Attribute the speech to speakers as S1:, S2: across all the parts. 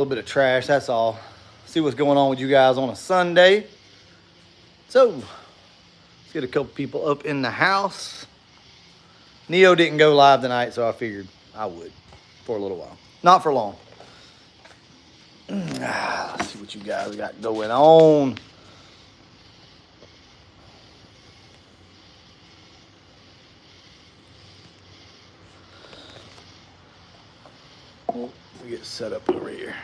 S1: A little bit of trash, that's all. See what's going on with you guys on a Sunday. So, let's get a couple people up in the house. Neo didn't go live tonight, so I figured I would for a little while. Not for long. Let's see what you guys got going on. We get set up over here.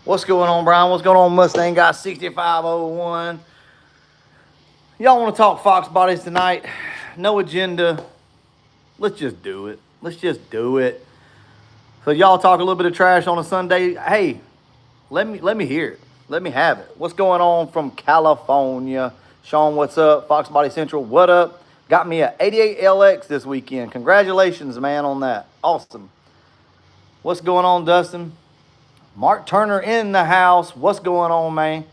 S1: What's going on, Brian? What's going on, Mustang Guy 6501? Y'all want to talk Fox bodies tonight? No agenda. Let's just do it. Let's just do it. So y'all talk a little bit of trash on a Sunday. Hey, let me hear it. Let me have it. What's going on from California? Sean, what's up? Fox Body Central, what up? Got me a 88LX this weekend. Congratulations, man, on that. Awesome. What's going on, Dustin? Mark Turner in the house. What's going on, man?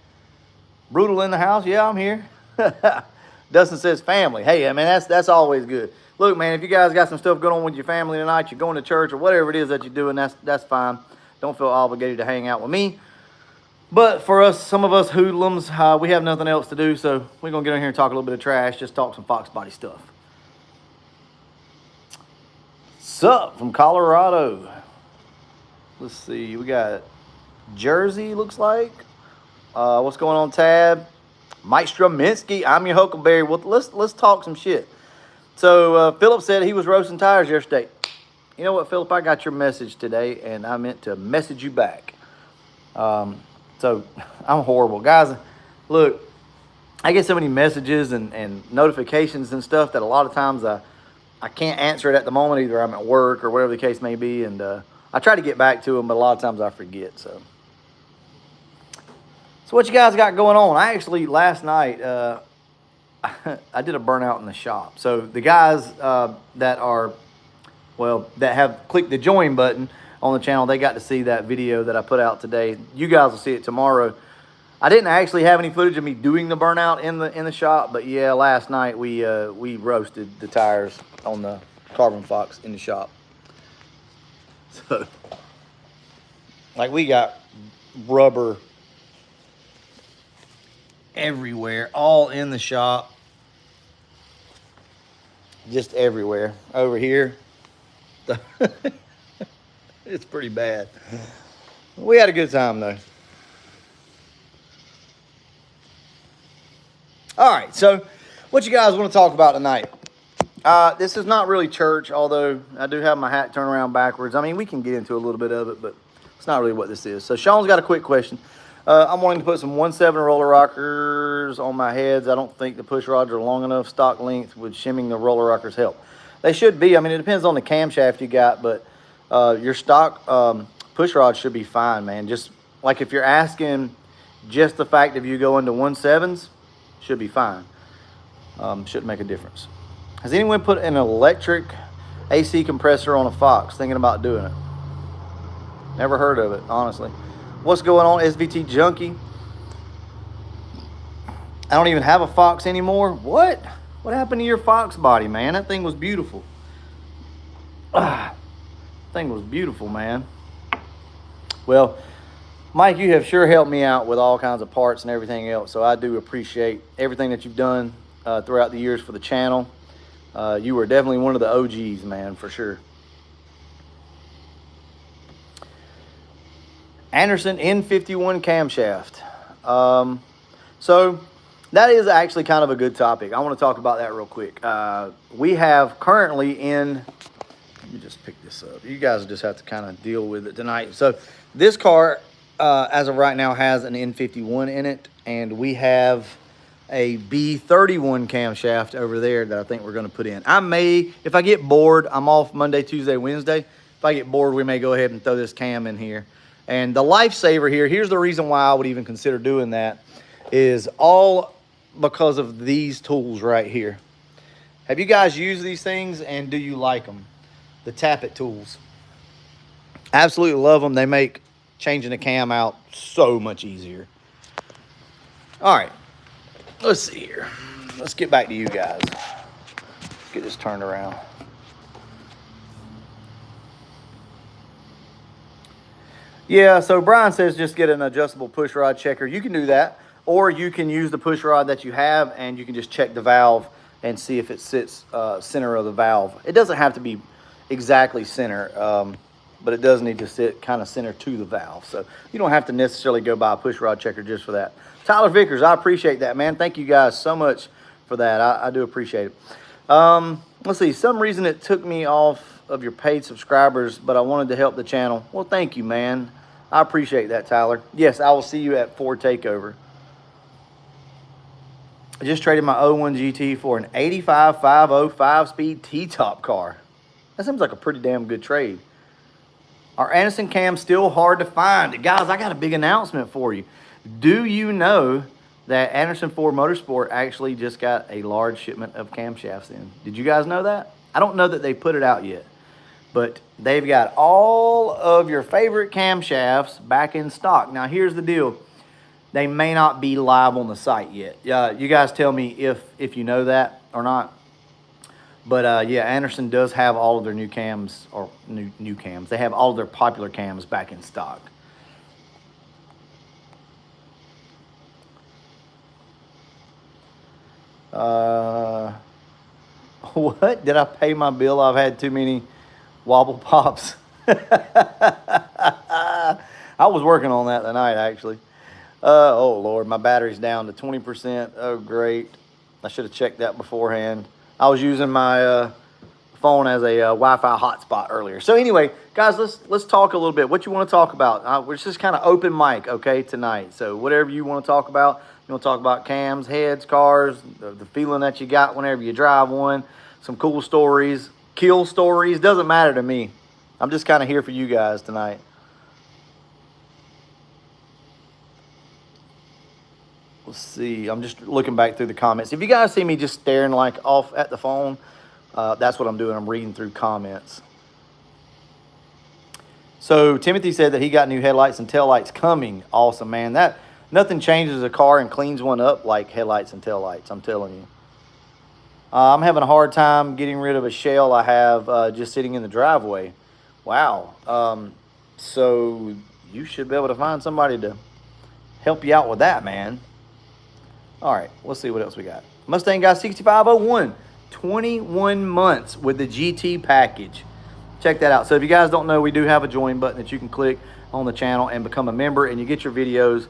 S1: Brutal in the house. Yeah, I'm here. Dustin says family. Hey, I mean, that's always good. Look, man, if you guys got some stuff going on with your family tonight, you're going to church or whatever it is that you're doing, that's fine. Don't feel obligated to hang out with me. But for us, some of us hoodlums, we have nothing else to do, so we're going to get in here and talk a little bit of trash, just talk some Fox Body stuff. Sup from Colorado. Let's see, we got Jersey, looks like. What's going on, Tab? Mike Straminsky, I'm your Huckleberry. Well, let's talk some shit. So Philip said he was roasting tires yesterday. You know what, Philip? I got your message today, and I meant to message you back. So I'm horrible. Guys, look, I get so many messages and notifications and stuff that a lot of times I can't answer it at the moment. Either I'm at work or whatever the case may be, and I try to get back to them, but a lot of times I forget. So what you guys got going on? I actually, last night, I did a burnout in the shop. So the guys that have clicked the join button on the channel, they got to see that video that I put out today. You guys will see it tomorrow. I didn't actually have any footage of me doing the burnout in the shop, but yeah, last night we roasted the tires on the Carbon Fox in the shop. So, like, we got rubber everywhere, all in the shop, just everywhere. Over here, it's pretty bad. We had a good time though. All right, so what you guys want to talk about tonight? This is not really church, although I do have my hat turned around backwards. I mean, we can get into a little bit of it, but it's not really what this is. So Sean's got a quick question. I'm wanting to put some 1.7 roller rockers on my heads. I don't think the push rods are long enough. Stock length would shimming the roller rockers help? They should be. I mean, it depends on the camshaft you got, but your stock push rods should be fine, man. Just like if you're asking just the fact of you going to 1.7s, should be fine. Shouldn't make a difference. Has anyone put an electric AC compressor on a Fox? Thinking about doing it. Never heard of it, honestly. What's going on, SVT Junkie? I don't even have a Fox anymore. What? What happened to your Fox body, man? That thing was beautiful. That thing was beautiful, man. Well, Mike, you have sure helped me out with all kinds of parts and everything else, so I do appreciate everything that you've done throughout the years for the channel. You were definitely one of the OGs, man, for sure. Anderson N51 camshaft. So that is actually kind of a good topic. I want to talk about that real quick. We have currently let me just pick this up. You guys just have to kind of deal with it tonight. So this car, as of right now, has an N51 in it, and we have a B31 camshaft over there that I think we're going to put in. I may, if I get bored, I'm off Monday, Tuesday, Wednesday. If I get bored, we may go ahead and throw this cam in here. And the lifesaver here, here's the reason why I would even consider doing that, is all because of these tools right here. Have you guys used these things, and do you like them? The Tap-It tools. Absolutely love them. They make changing the cam out so much easier. All right. Let's see here. Let's get back to you guys. Let's get this turned around. Yeah, so Brian says just get an adjustable push rod checker. You can do that, or you can use the push rod that you have, and you can just check the valve and see if it sits center of the valve. It doesn't have to be exactly center, but it does need to sit kind of center to the valve. So you don't have to necessarily go buy a push rod checker just for that. Tyler Vickers, I appreciate that, man. Thank you guys so much for that. I do appreciate it. Let's see. Some reason it took me off of your paid subscribers, but I wanted to help the channel. Well, thank you, man. I appreciate that, Tyler. Yes, I will see you at Ford Takeover. I just traded my 01 GT for an 85 505-speed T-top car. That seems like a pretty damn good trade. Are Anderson cams still hard to find? Guys, I got a big announcement for you. Do you know that Anderson Ford Motorsport actually just got a large shipment of camshafts in? Did you guys know that? I don't know that they put it out yet, but they've got all of your favorite camshafts back in stock. Now, here's the deal. They may not be live on the site yet. You guys tell me if you know that or not. But yeah, Anderson does have all of their new cams, or new cams. They have all of their popular cams back in stock. What? Did I pay my bill? I've had too many wobble pops. I was working on that tonight, actually. Oh, Lord, my battery's down to 20%. Oh, great. I should have checked that beforehand. I was using my phone as a Wi-Fi hotspot earlier. So anyway, guys, let's talk a little bit. What you want to talk about? We're just kind of open mic, okay, tonight. So whatever you want to talk about. You want to talk about cams, heads, cars, the feeling that you got whenever you drive one, some cool stories, kill stories. Doesn't matter to me. I'm just kind of here for you guys tonight. Let's see. I'm just looking back through the comments. If you guys see me just staring like off at the phone, that's what I'm doing. I'm reading through comments. So Timothy said that he got new headlights and taillights coming. Awesome, man. Nothing changes a car and cleans one up like headlights and taillights, I'm telling you. I'm having a hard time getting rid of a shell I have just sitting in the driveway. Wow. So you should be able to find somebody to help you out with that, man. All right, let's see what else we got. Mustang Guy 6501, 21 months with the GT package. Check that out. So if you guys don't know, we do have a join button that you can click on the channel and become a member, and you get your videos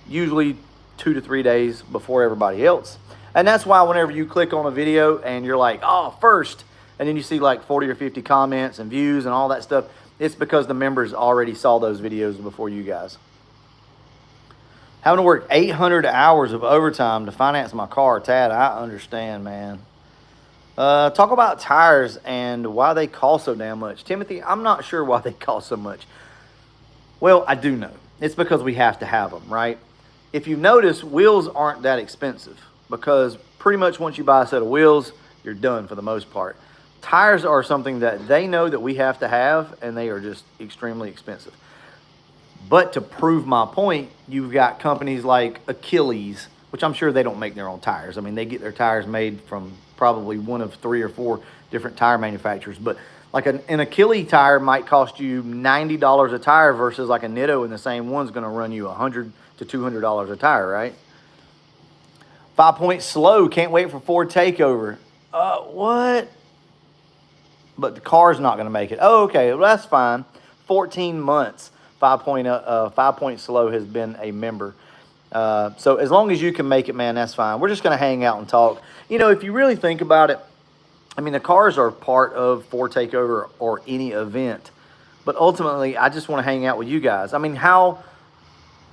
S1: usually 2 to 3 days before everybody else. And that's why whenever you click on a video and you're like, oh, first, and then you see like 40 or 50 comments and views and all that stuff, it's because the members already saw those videos before you guys. Having to work 800 hours of overtime to finance my car, Tad, I understand, man. Talk about tires and why they cost so damn much. Timothy, I'm not sure why they cost so much. Well, I do know. It's because we have to have them, right? If you notice, wheels aren't that expensive because pretty much once you buy a set of wheels, you're done for the most part. Tires are something that they know that we have to have, and they are just extremely expensive. But to prove my point, you've got companies like Achilles, which I'm sure they don't make their own tires. I mean, they get their tires made from probably one of 3 or 4 different tire manufacturers. But like an Achilles tire might cost you $90 a tire versus like a Nitto, and the same one's going to run you $100 to $200 a tire, right? 5-point slow. Can't wait for Ford Takeover. What? But the car's not going to make it. Oh, okay. Well, that's fine. 14 months. 5-point slow has been a member. So as long as you can make it, man, that's fine. We're just going to hang out and talk. You know, if you really think about it, I mean, the cars are part of Ford Takeover or any event. But ultimately, I just want to hang out with you guys. I mean, how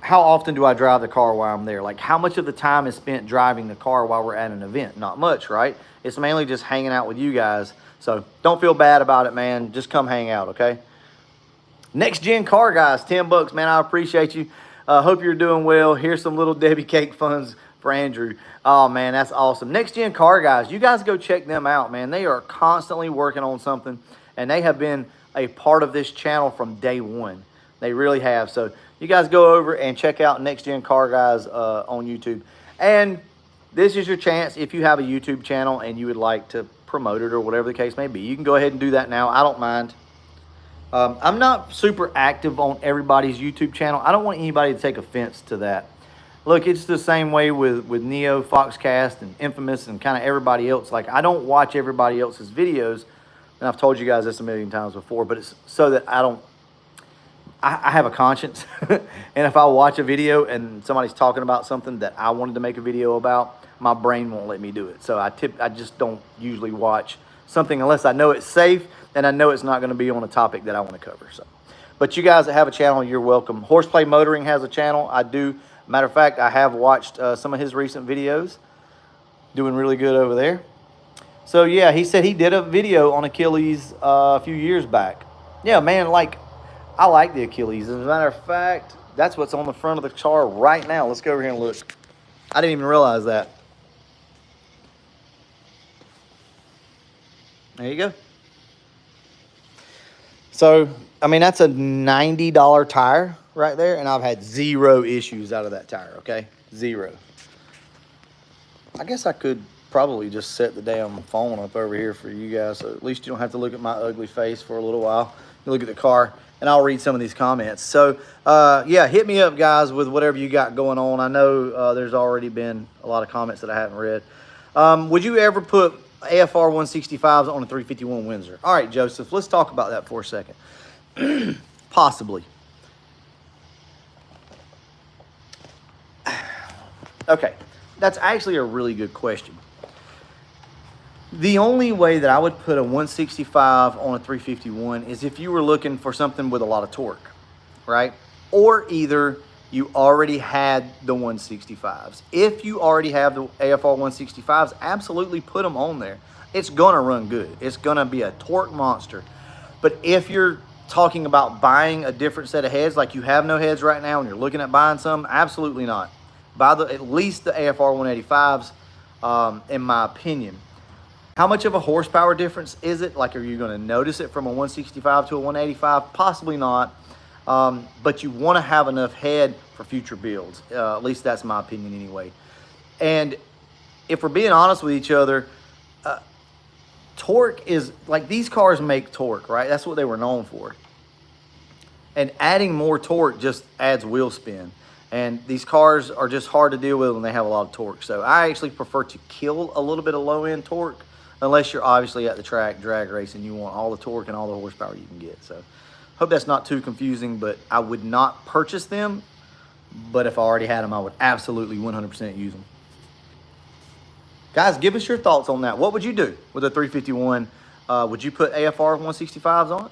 S1: often do I drive the car while I'm there? Like, how much of the time is spent driving the car while we're at an event? Not much, right? It's mainly just hanging out with you guys. So don't feel bad about it, man. Just come hang out, okay? Next Gen Car Guys, $10, man. I appreciate you. Hope you're doing well. Here's some little Debbie cake funds for Andrew. Oh, man, that's awesome. Next Gen Car Guys, you guys go check them out, man. They are constantly working on something, and they have been a part of this channel from day one. They really have. So you guys go over and check out Next Gen Car Guys on YouTube. And this is your chance if you have a YouTube channel and you would like to promote it or whatever the case may be. You can go ahead and do that now. I don't mind. I'm not super active on everybody's YouTube channel. I don't want anybody to take offense to that. Look, it's the same way with Neo, Foxcast, and Infamous, and kind of everybody else. Like, I don't watch everybody else's videos, and I've told you guys this a million times before, but it's so that I have a conscience. And if I watch a video and somebody's talking about something that I wanted to make a video about, my brain won't let me do it. So I just don't usually watch something unless I know it's safe and I know it's not going to be on a topic that I want to cover. So, but you guys that have a channel, you're welcome. Horseplay Motoring has a channel. I do. Matter of fact, I have watched some of his recent videos. Doing really good over there. So yeah, he said he did a video on Achilles a few years back. Yeah, man, like, I like the Achilles. As a matter of fact, that's what's on the front of the car right now. Let's go over here and look. I didn't even realize that. There you go. So, I mean, that's a $90 tire right there, and I've had zero issues out of that tire, okay? Zero. I guess I could probably just set the damn phone up over here for you guys, so at least you don't have to look at my ugly face for a little while. You look at the car, and I'll read some of these comments. So, yeah, hit me up, guys, with whatever you got going on. I know there's already been a lot of comments that I haven't read. Would you ever put AFR 165s on a 351 Windsor? All right, Joseph, let's talk about that for a second. Possibly. Okay, that's actually a really good question. The only way that I would put a 165 on a 351 is if you were looking for something with a lot of torque, right? Or either you already had the 165s. If you already have the AFR 165s, absolutely put them on there. It's gonna run good. It's gonna be a torque monster. But if you're talking about buying a different set of heads, like you have no heads right now and you're looking at buying some, absolutely not. Buy at least the AFR 185s, in my opinion. How much of a horsepower difference is it? Like, are you going to notice it from a 165 to a 185? Possibly not. But you want to have enough head for future builds. At least that's my opinion anyway. And if we're being honest with each other, torque is, like, these cars make torque, right? That's what they were known for. And adding more torque just adds wheel spin. And these cars are just hard to deal with when they have a lot of torque. So I actually prefer to kill a little bit of low-end torque, unless you're obviously at the track drag racing. You want all the torque and all the horsepower you can get. So hope that's not too confusing, but I would not purchase them. But if I already had them, I would absolutely 100% use them. Guys, give us your thoughts on that. What would you do with a 351? Would you put AFR 165s on it?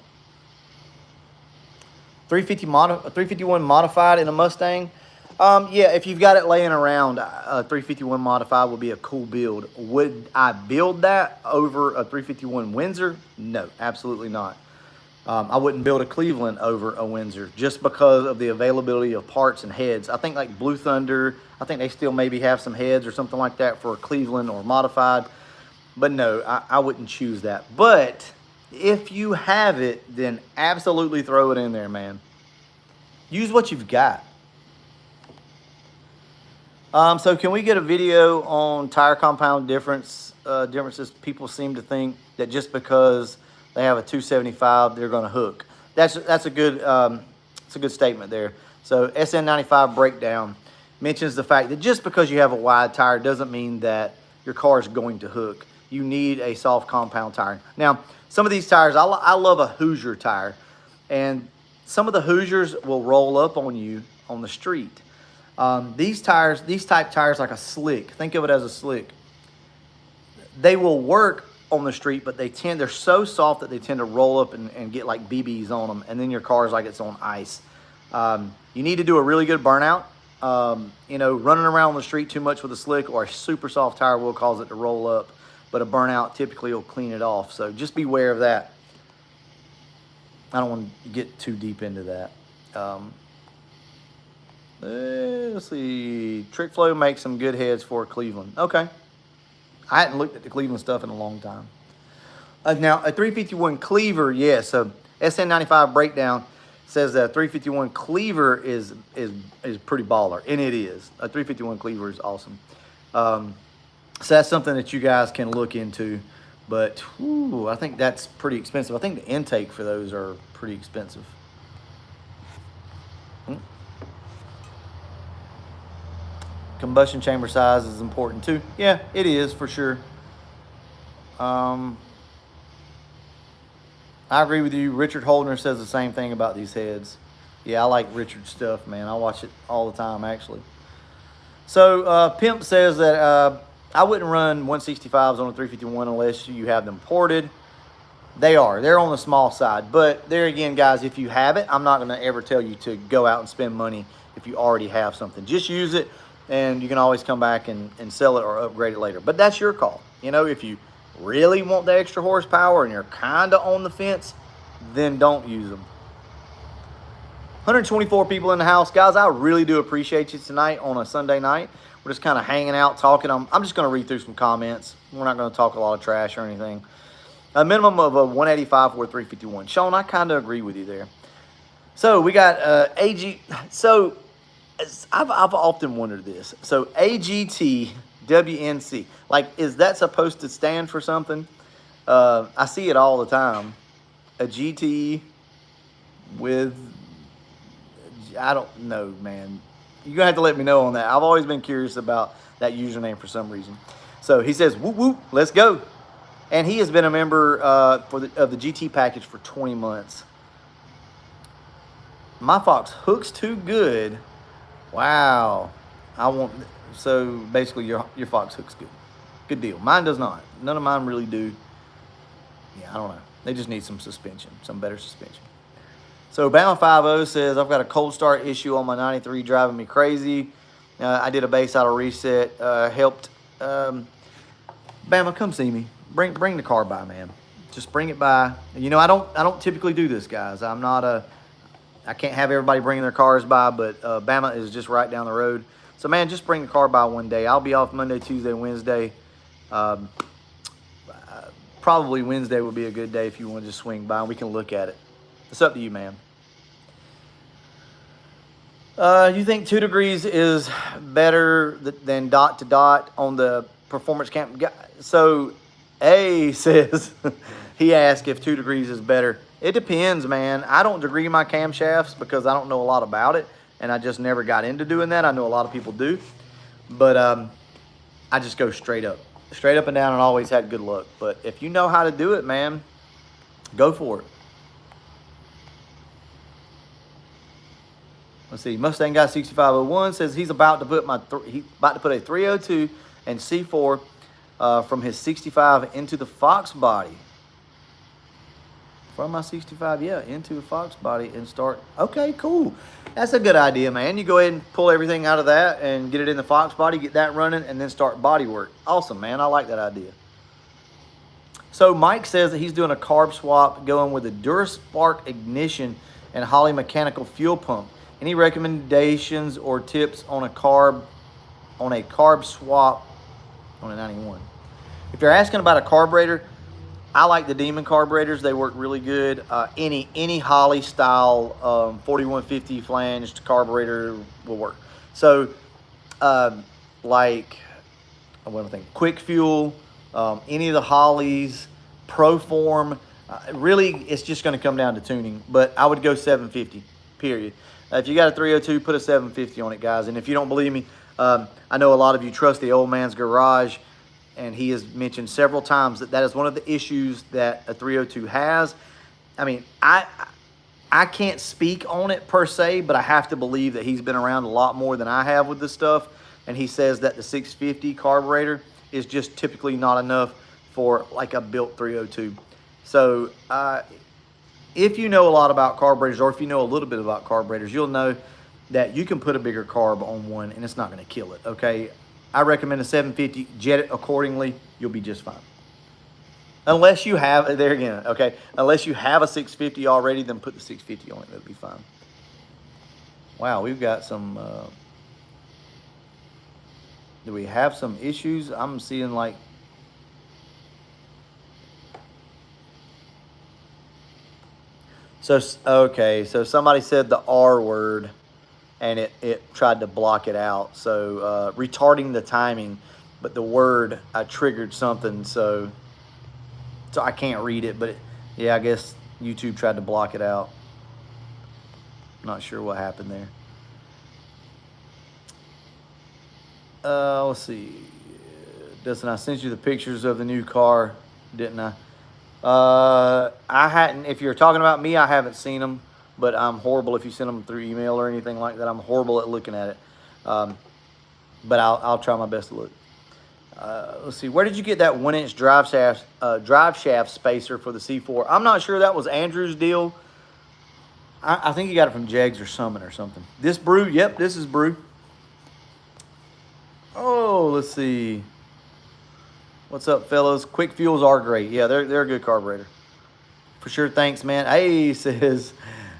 S1: 351 modified in a Mustang? Yeah, if you've got it laying around, a 351 modified would be a cool build. Would I build that over a 351 Windsor? No, absolutely not. I wouldn't build a Cleveland over a Windsor just because of the availability of parts and heads. I think like Blue Thunder, I think they still maybe have some heads or something like that for a Cleveland or modified. But no, I wouldn't choose that. But if you have it, then absolutely throw it in there, man. Use what you've got. So can we get a video on tire compound differences? People seem to think that just because they have a 275, they're going to hook. That's a good statement there. So SN95 breakdown mentions the fact that just because you have a wide tire doesn't mean that your car is going to hook. You need a soft compound tire. Now, some of these tires, I love a Hoosier tire, and some of the Hoosiers will roll up on you on the street. These type tires, like a slick, think of it as a slick. They will work on the street, but they're so soft that they tend to roll up and get like BBs on them, and then your car is like it's on ice. You need to do a really good burnout. Running around on the street too much with a slick or a super soft tire will cause it to roll up, but a burnout typically will clean it off. So just beware of that. I don't want to get too deep into that. Let's see. Trick Flow makes some good heads for Cleveland. Okay. I hadn't looked at the Cleveland stuff in a long time. Now, a 351 Cleaver, yes. So SN95 breakdown says that a 351 Cleaver is pretty baller, and it is. A 351 Cleaver is awesome. So that's something that you guys can look into But whew, I think that's pretty expensive. I think the intake for those are pretty expensive. Hmm. Combustion chamber size is important too. Yeah, it is for sure. Um, I agree with you. Richard Holdner says the same thing about these heads. Yeah, I like Richard's stuff, man. I watch it all the time, actually. So Pimp says that I wouldn't run 165s on a 351 unless you have them ported. They are. They're on the small side. But there again, guys, if you have it, I'm not going to ever tell you to go out and spend money if you already have something. Just use it, and you can always come back and sell it or upgrade it later. But that's your call. You know, if you really want the extra horsepower and you're kind of on the fence, then don't use them. 124 people in the house. Guys, I really do appreciate you tonight on a Sunday night. We're just kind of hanging out, talking. I'm just going to read through some comments. We're not going to talk a lot of trash or anything. A minimum of a 185 for a 351. Sean, I kind of agree with you there. So we got AG. So I've often wondered this. So AGT WNC, like, is that supposed to stand for something? I see it all the time. A GT with, I don't know, man. You're going to have to let me know on that. I've always been curious about that username for some reason. So he says, whoop, whoop, let's go. And he has been a member of the GT package for 20 months. My Fox hooks too good. Wow. So basically your Fox hooks good. Good deal. Mine does not. None of mine really do. Yeah, I don't know. They just need some suspension, some better suspension. So Bama 50 says, I've got a cold start issue on my 93 driving me crazy. I did a base auto reset. Helped. Bama, come see me. Bring the car by, man. Just bring it by. You know, I don't typically do this, guys. I can't have everybody bringing their cars by, but Bama is just right down the road. So, man, just bring the car by one day. I'll be off Monday, Tuesday, Wednesday. Probably Wednesday would be a good day if you want to just swing by and we can look at it. It's up to you, man. You think 2 degrees is better than dot to dot on the performance camp? So A says, he asked if 2 degrees is better. It depends, man. I don't degree my camshafts because I don't know a lot about it, and I just never got into doing that. I know a lot of people do, but I just go straight up and down, and always had good luck. But if you know how to do it, man, go for it. Let's see. Mustang Guy 6501 says he's about to put a 302 and C4 from his 65 into the Fox body. From my 65, yeah, into a Fox body and start. Okay, cool. That's a good idea, man. You go ahead and pull everything out of that and get it in the Fox body, get that running, and then start body work. Awesome, man. I like that idea. So Mike says that he's doing a carb swap going with a DuraSpark ignition and Holley mechanical fuel pump. Any recommendations or tips on a carb swap on a 91? If you're asking about a carburetor, I like the Demon carburetors. They work really good. Any Holley style 4150 flanged carburetor will work. So like, what do I think? Quick Fuel, any of the Holleys, Proform. Really, it's just going to come down to tuning. But I would go 750, period. If you got a 302, put a 750 on it, guys. And if you don't believe me, I know a lot of you trust the old man's garage, and he has mentioned several times that is one of the issues that a 302 has. I mean, I can't speak on it per se, but I have to believe that he's been around a lot more than I have with this stuff. And he says that the 650 carburetor is just typically not enough for like a built 302. So if you know a lot about carburetors, or if you know a little bit about carburetors, you'll know that you can put a bigger carb on one and it's not going to kill it, okay? I recommend a 750. Jet it accordingly. You'll be just fine. Unless you have, there again, okay? Unless you have a 650 already, then put the 650 on it. That'll be fine. Wow, we've got some, do we have some issues? I'm seeing like, so, okay, so somebody said the R word, and it tried to block it out. So retarding the timing, but the word, I triggered something. So So I can't read it, but yeah, I guess YouTube tried to block it out. Not sure what happened there. Let's see. Dustin, I sent you the pictures of the new car, didn't I? I hadn't. If you're talking about me, I haven't seen them, but I'm horrible if you send them through email or anything like that. I'm horrible at looking at it, but I'll try my best to look. Let's see. Where did you get that 1-inch drive shaft spacer for the C4? I'm not sure. That was Andrew's deal. I think he got it from Jegs or Summit or something. This brew, yep, this is brew. Oh, let's see. What's up, fellas? Quick fuels are great. Yeah, they're a good carburetor. For sure, thanks, man. Hey, says,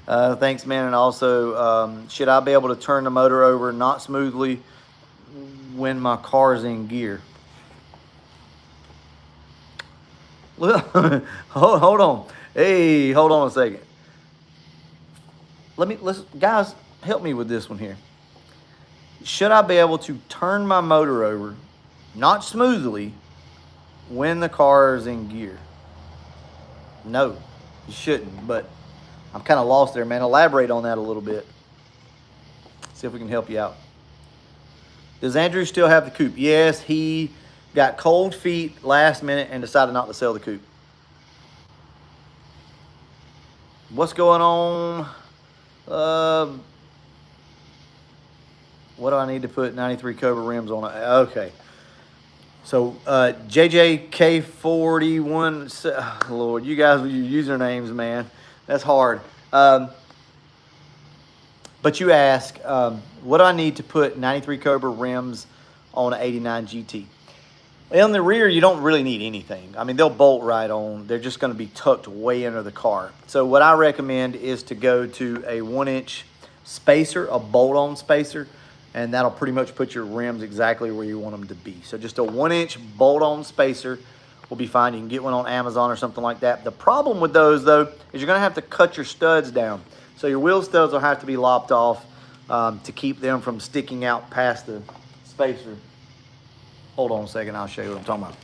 S1: thanks, man. And also, should I be able to turn the motor over not smoothly when my car's in gear? Hold on. Hey, hold on a second. Let's guys, help me with this one here. Should I be able to turn my motor over, not smoothly, when the car is in gear? No, you shouldn't, but I'm kind of lost there, man. Elaborate on that a little bit. See if we can help you out. Does Andrew still have the coupe? Yes, he got cold feet last minute and decided not to sell the coupe. What's going on? What do I need to put 93 Cobra rims on? Okay. So, JJK41, Lord, you guys with your usernames, man. That's hard. But you ask, what do I need to put 93 Cobra rims on an 89 GT? In the rear, you don't really need anything. I mean, they'll bolt right on. They're just going to be tucked way under the car. So what I recommend is to go to a 1-inch spacer, a bolt-on spacer, and that'll pretty much put your rims exactly where you want them to be. So just a 1-inch bolt-on spacer will be fine. You can get one on Amazon or something like that. The problem with those, though, is you're going to have to cut your studs down. So your wheel studs will have to be lopped off to keep them from sticking out past the spacer. Hold on a second, I'll show you what I'm talking about.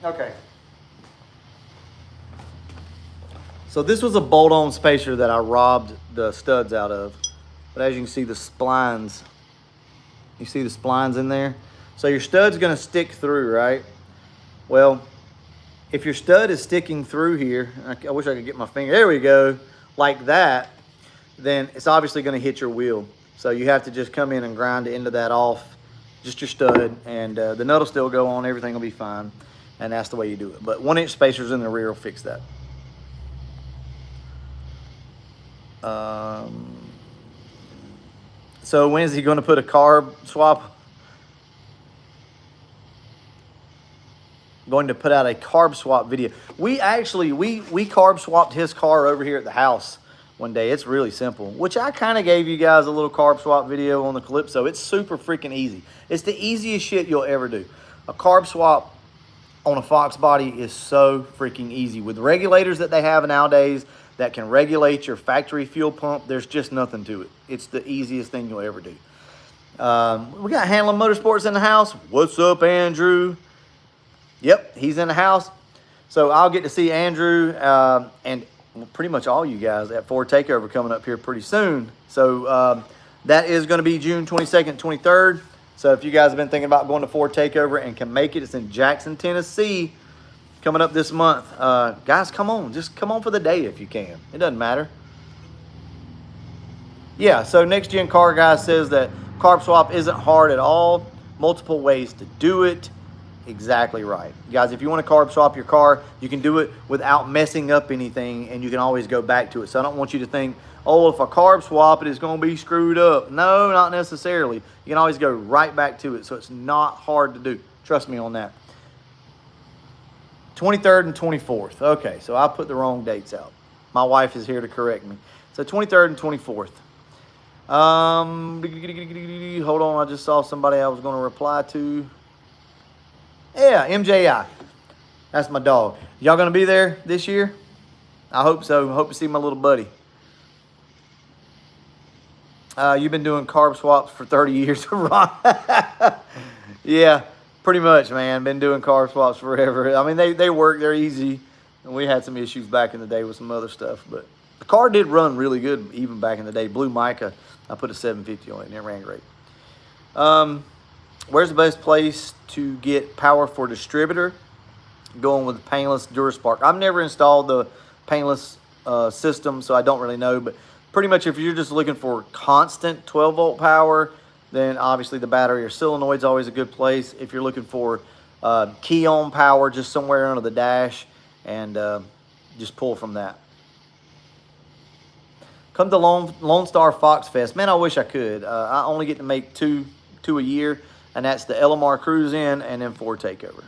S1: Okay. So this was a bolt-on spacer that I robbed the studs out of. But as you can see, the splines, you see the splines in there? So your stud's gonna stick through, right? Well, if your stud is sticking through here, I wish I could get my finger, there we go, like that, then it's obviously gonna hit your wheel. So you have to just come in and grind the end of that off, just your stud, and the nut will still go on, everything will be fine, and that's the way you do it. But 1-inch spacers in the rear will fix that. So when is he gonna put a carb swap? Going to put out a carb swap video. We actually, we carb swapped his car over here at the house one day. It's really simple, which I kind of gave you guys a little carb swap video on the Calypso. It's super freaking easy. It's the easiest shit you'll ever do. A carb swap on a Fox body is so freaking easy. With regulators that they have nowadays that can regulate your factory fuel pump, there's just nothing to it. It's the easiest thing you'll ever do. We got Hanlon Motorsports in the house. What's up, Andrew? Yep, he's in the house. So I'll get to see Andrew and pretty much all you guys at Ford Takeover coming up here pretty soon. So that is going to be June 22nd, 23rd. So if you guys have been thinking about going to Ford Takeover and can make it, it's in Jackson, Tennessee, coming up this month. Guys, come on. Just come on for the day if you can. It doesn't matter. Yeah, so Next Gen Car Guy says that carb swap isn't hard at all. Multiple ways to do it. Exactly right. Guys, if you want to carb swap your car, you can do it without messing up anything, and you can always go back to it. So I don't want you to think, oh, if I carb swap it, it's going to be screwed up. No, not necessarily. You can always go right back to it, so it's not hard to do. Trust me on that. 23rd and 24th. Okay, so I put the wrong dates out. My wife is here to correct me. So 23rd and 24th. Hold on, I just saw somebody I was going to reply to. Yeah, MJI. That's my dog. Y'all gonna be there this year? I hope so. Hope to see my little buddy. You've been doing carb swaps for 30 years, Ron. Yeah, pretty much, man. Been doing carb swaps forever. I mean, they work. They're easy. And we had some issues back in the day with some other stuff. But the car did run really good even back in the day. Blue Mica, I put a 750 on it, and it ran great. Where's the best place to get power for distributor? Going with painless DuraSpark. I've never installed the painless system, so I don't really know. But pretty much if you're just looking for constant 12-volt power, then obviously the battery or solenoid's always a good place. If you're looking for key on power, just somewhere under the dash, and just pull from that. Come to Lone Star Fox Fest. Man, I wish I could. I only get to make two a year, and that's the LMR Cruise In and then Ford Takeover.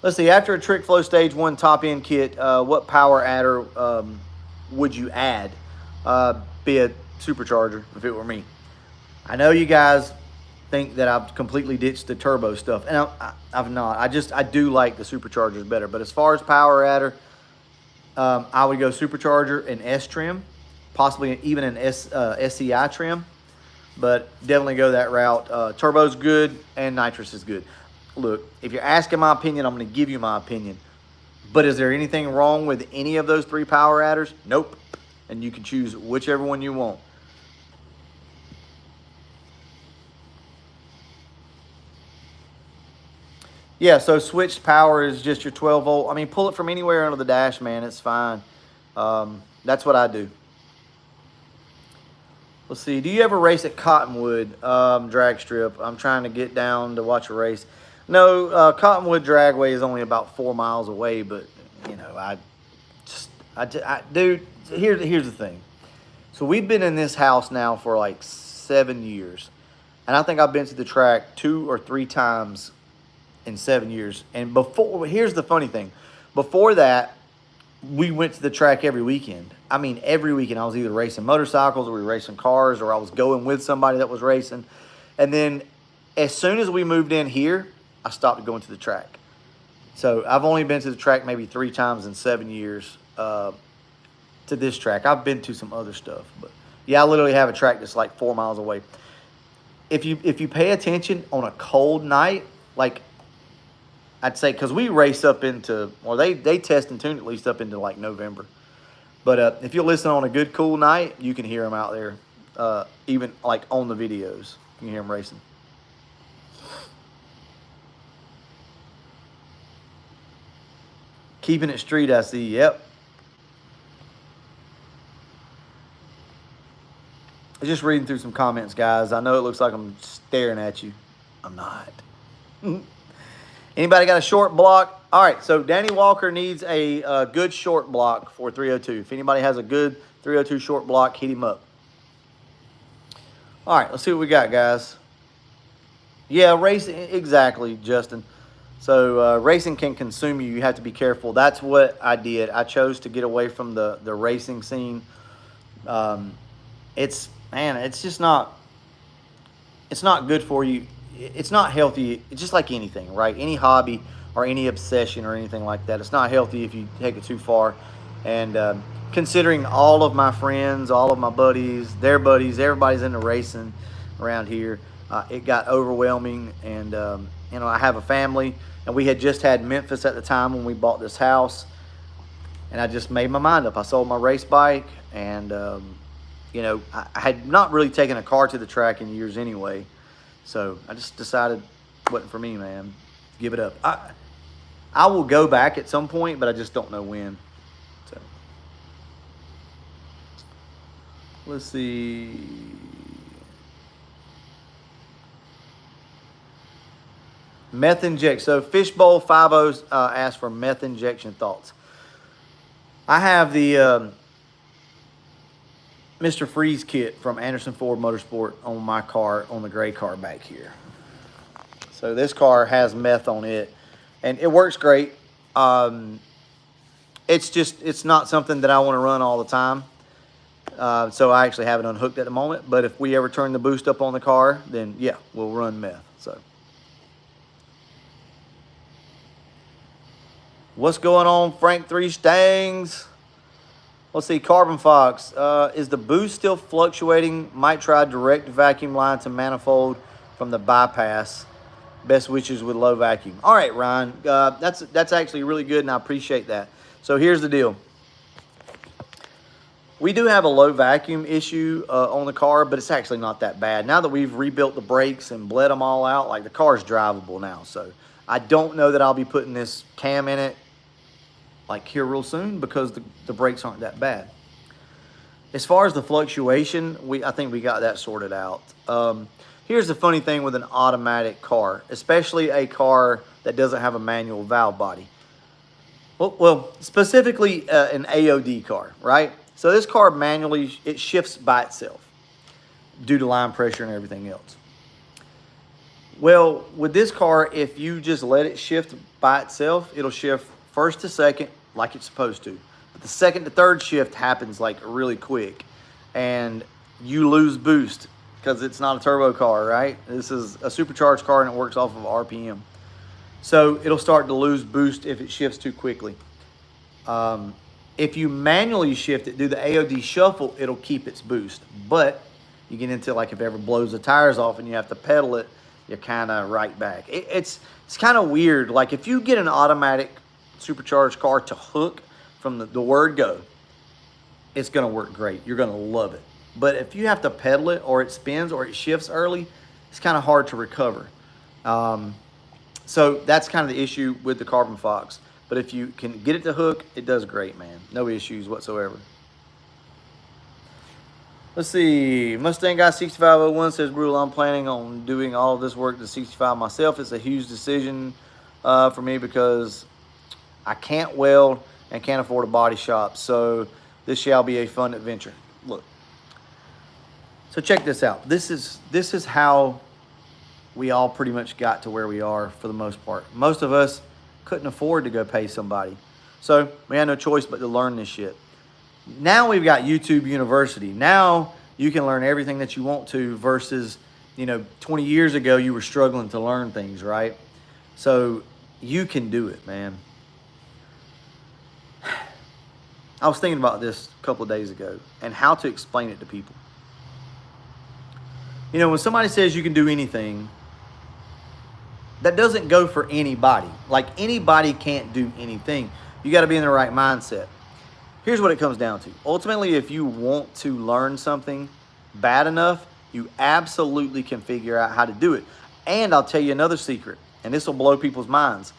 S1: Let's see, after a Trick Flow Stage 1 top-end kit, what power adder would you add? Be a supercharger, if it were me. I know you guys think that I've completely ditched the turbo stuff, and I've not. I do like the superchargers better. But as far as power adder, I would go supercharger and S trim, possibly even an SCI trim, but definitely go that route. Turbo's good and nitrous is good. Look, if you're asking my opinion, I'm going to give you my opinion. But is there anything wrong with any of those 3 power adders? Nope. And you can choose whichever one you want. Yeah, so switched power is just your 12 volt. I mean, pull it from anywhere under the dash, man. It's fine. That's what I do. Let's see. Do you ever race at Cottonwood drag strip? I'm trying to get down to watch a race. No, Cottonwood Dragway is only about 4 miles away, but, you know, dude, here's the thing. So we've been in this house now for like 7 years, and I think I've been to the track 2 or 3 times in 7 years. And here's the funny thing. Before that, we went to the track every weekend. I mean, every weekend I was either racing motorcycles or we were racing cars, or I was going with somebody that was racing. And then as soon as we moved in here, I stopped going to the track. So I've only been to the track maybe 3 times in 7 years to this track. I've been to some other stuff, but yeah, I literally have a track that's like 4 miles away. If you pay attention on a cold night, like I'd say, because we race up into, well, they test and tune at least up into like November. But if you listen on a good cool night, you can hear them out there, even like on the videos. You can hear them racing. Keeping it street, I see. Yep. Just reading through some comments, guys. I know it looks like I'm staring at you. I'm not. Anybody got a short block? All right, so Danny Walker needs a good short block for 302. If anybody has a good 302 short block, hit him up. All right, let's see what we got, guys. Yeah, racing, exactly, Justin. So racing can consume you. You have to be careful. That's what I did. I chose to get away from the racing scene. It's just not. It's not good for you. It's not healthy. It's just like anything, right? Any hobby or any obsession or anything like that. It's not healthy if you take it too far. And considering all of my friends, all of my buddies, their buddies, everybody's into racing around here, it got overwhelming. And I have a family, and we had just had Memphis at the time when we bought this house. And I just made my mind up. I sold my race bike, and I had not really taken a car to the track in years anyway. So I just decided it wasn't for me, man. Give it up. I will go back at some point, but I just don't know when. So let's see. Meth injection. So Fishbowl 50 asked for meth injection thoughts. I have the Mr. Freeze kit from Anderson Ford Motorsport on my car, on the gray car back here. So this car has meth on it, and it works great. It's not something that I want to run all the time. So I actually have it unhooked at the moment. But if we ever turn the boost up on the car, then yeah, we'll run meth. So what's going on, Frank 3 Stangs? Let's see, Carbon Fox. Is the boost still fluctuating? Might try direct vacuum line to manifold from the bypass. Best wishes with low vacuum. All right, Ryan. That's actually really good, and I appreciate that. So here's the deal. We do have a low vacuum issue on the car, but it's actually not that bad. Now that we've rebuilt the brakes and bled them all out, like the car's drivable now. So I don't know that I'll be putting this cam in it like here real soon because the brakes aren't that bad. As far as the fluctuation, I think we got that sorted out. Here's the funny thing with an automatic car, especially a car that doesn't have a manual valve body. Well, specifically an AOD car, right? So this car manually, it shifts by itself due to line pressure and everything else. Well, with this car, if you just let it shift by itself, it'll shift first to second like it's supposed to. But the second to third shift happens like really quick and you lose boost because it's not a turbo car, right? This is a supercharged car and it works off of RPM. So it'll start to lose boost if it shifts too quickly. If you manually shift it, do the AOD shuffle, it'll keep its boost. But you get into like if it ever blows the tires off and you have to pedal it, you're kind of right back. It's kind of weird. Like if you get an automatic supercharged car to hook from the word go, it's going to work great. You're going to love it. But if you have to pedal it or it spins or it shifts early, it's kind of hard to recover. So that's kind of the issue with the Carbon Fox. But if you can get it to hook, it does great, man. No issues whatsoever. Let's see. Mustang Guy 6501 says, Brule, I'm planning on doing all of this work to 65 myself. It's a huge decision for me because I can't weld and can't afford a body shop. So this shall be a fun adventure. Look. So check this out. This is how we all pretty much got to where we are for the most part. Most of us couldn't afford to go pay somebody. So we had no choice but to learn this shit. Now we've got YouTube University. Now you can learn everything that you want to versus, 20 years ago you were struggling to learn things, right? So you can do it, man. I was thinking about this a couple of days ago and how to explain it to people. When somebody says you can do anything, that doesn't go for anybody. Like anybody can't do anything. You got to be in the right mindset. Here's what it comes down to. Ultimately, if you want to learn something bad enough, you absolutely can figure out how to do it. And I'll tell you another secret, and this will blow people's minds.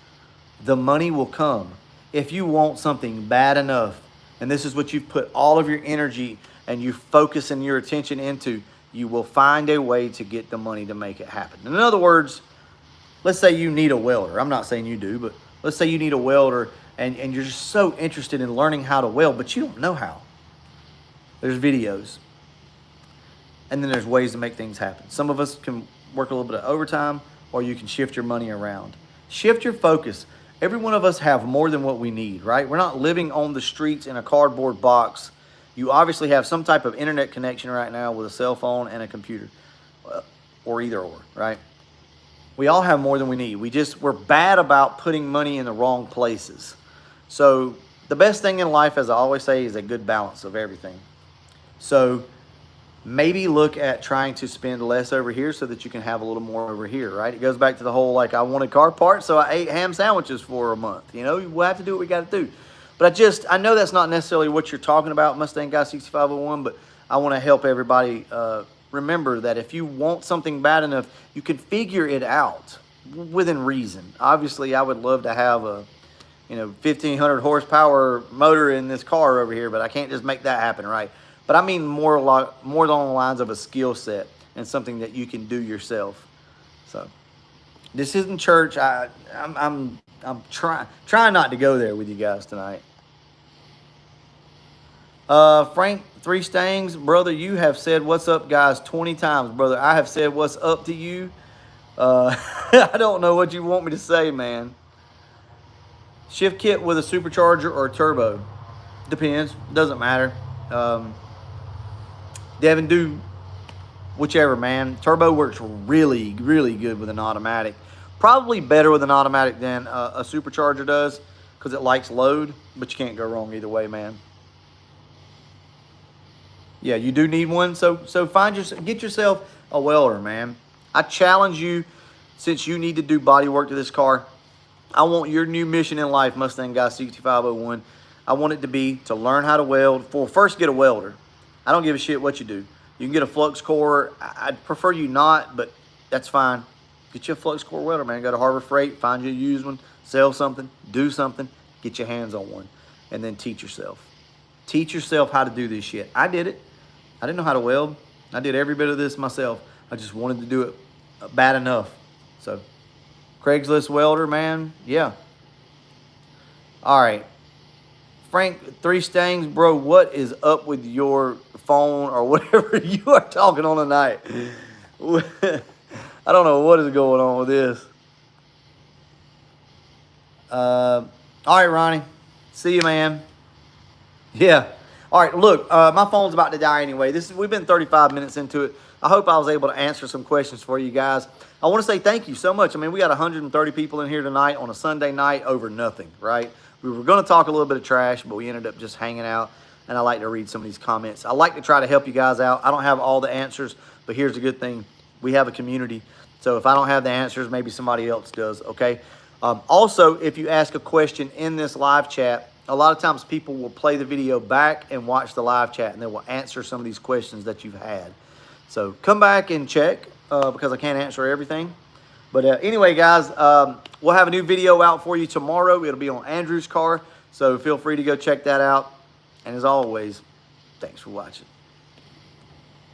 S1: The money will come. If you want something bad enough, and this is what you've put all of your energy and you focusing your attention into, you will find a way to get the money to make it happen. In other words, let's say you need a welder. I'm not saying you do, but let's say you need a welder and you're just so interested in learning how to weld, but you don't know how. There's videos. And then there's ways to make things happen. Some of us can work a little bit of overtime, or you can shift your money around. Shift your focus. Every one of us have more than what we need, right? We're not living on the streets in a cardboard box. You obviously have some type of internet connection right now with a cell phone and a computer, or either or, right? We all have more than we need. We're bad about putting money in the wrong places. So the best thing in life, as I always say, is a good balance of everything. So maybe look at trying to spend less over here so that you can have a little more over here, right? It goes back to the whole, like, I wanted car parts, so I ate ham sandwiches for a month. We'll have to do what we got to do. But I know that's not necessarily what you're talking about, Mustang Guy 6501, but I want to help everybody remember that if you want something bad enough, you can figure it out within reason. Obviously, I would love to have a 1,500 horsepower motor in this car over here, but I can't just make that happen, right? But I mean more along the lines of a skill set and something that you can do yourself. So this isn't church. I'm trying not to go there with you guys tonight. Frank, 3 Stangs, brother, you have said what's up, guys, 20 times, brother. I have said what's up to you. I don't know what you want me to say, man. Shift kit with a supercharger or a turbo. Depends. Doesn't matter. Devin, do whichever, man. Turbo works really, really good with an automatic. Probably better with an automatic than a supercharger does because it likes load, but you can't go wrong either way, man. Yeah, you do need one. So get yourself a welder, man. I challenge you, since you need to do body work to this car. I want your new mission in life, Mustang Guy 6501. I want it to be to learn how to weld. Well, first get a welder. I don't give a shit what you do. You can get a flux core. I'd prefer you not, but that's fine. Get you a flux core welder, man. Go to Harbor Freight, find you a used one, sell something, do something, get your hands on one, and then teach yourself. Teach yourself how to do this shit. I did it. I didn't know how to weld. I did every bit of this myself. I just wanted to do it bad enough. So, Craigslist welder, man. Yeah. All right. Frank, 3 Stangs, bro, what is up with your phone or whatever you are talking on tonight? I don't know what is going on with this. All right, Ronnie. See you, man. Yeah. All right, look, my phone's about to die anyway. We've been 35 minutes into it. I hope I was able to answer some questions for you guys. I want to say thank you so much. I mean, we got 130 people in here tonight on a Sunday night over nothing, right? We were going to talk a little bit of trash, but we ended up just hanging out, and I like to read some of these comments. I like to try to help you guys out. I don't have all the answers, but here's the good thing. We have a community, so if I don't have the answers, maybe somebody else does, okay? Also, if you ask a question in this live chat, a lot of times people will play the video back and watch the live chat, and they will answer some of these questions that you've had. So come back and check because I can't answer everything. But anyway, guys, we'll have a new video out for you tomorrow. It'll be on Andrew's car, so feel free to go check that out. And as always, thanks for watching.